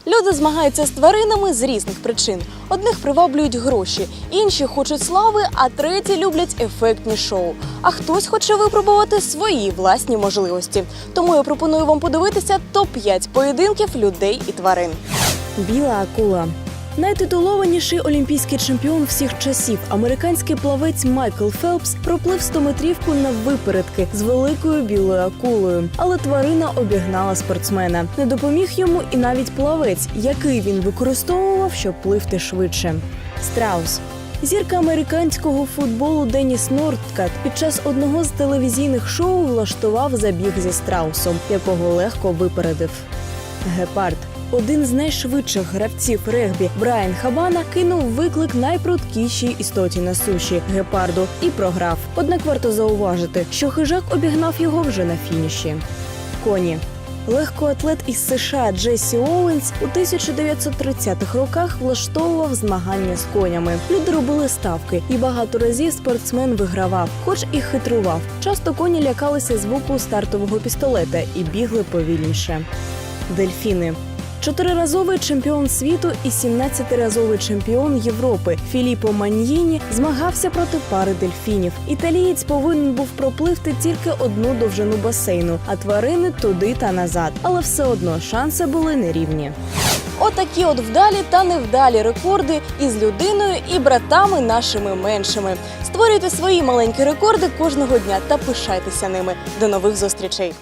Люди змагаються з тваринами з різних причин. Одних приваблюють гроші, інші хочуть слави, а треті люблять ефектні шоу. А хтось хоче випробувати свої власні можливості. Тому я пропоную вам подивитися топ-5 поєдинків людей і тварин. Біла акула. Найтитулованіший олімпійський чемпіон всіх часів, американський плавець Майкл Фелпс, проплив 100-метрівку наввипередки з великою білою акулою. Але тварина обігнала спортсмена. Не допоміг йому і навіть плавець, який він використовував, щоб пливти швидше. Страус. Зірка американського футболу Деніс Нордкат під час одного з телевізійних шоу влаштував забіг зі страусом, якого легко випередив. Гепард. Один з найшвидших гравців регбі Брайан Хабана кинув виклик найпруткішій істоті на суші – гепарду і програв. Однак варто зауважити, що хижак обігнав його вже на фініші. Коні. Легкоатлет із США Джесі Оуенс у 1930-х роках влаштовував змагання з конями. Люди робили ставки, і багато разів спортсмен вигравав, хоч і хитрував. Часто коні лякалися звуку стартового пістолета і бігли повільніше. Дельфіни. 4-разовий чемпіон світу і 17-разовий чемпіон Європи Філіппо Маньїні змагався проти пари дельфінів. Італієць повинен був пропливти тільки одну довжину басейну, а тварини туди та назад. Але все одно шанси були нерівні. Отакі от вдалі та невдалі рекорди із людиною і братами нашими меншими. Створюйте свої маленькі рекорди кожного дня та пишайтеся ними. До нових зустрічей!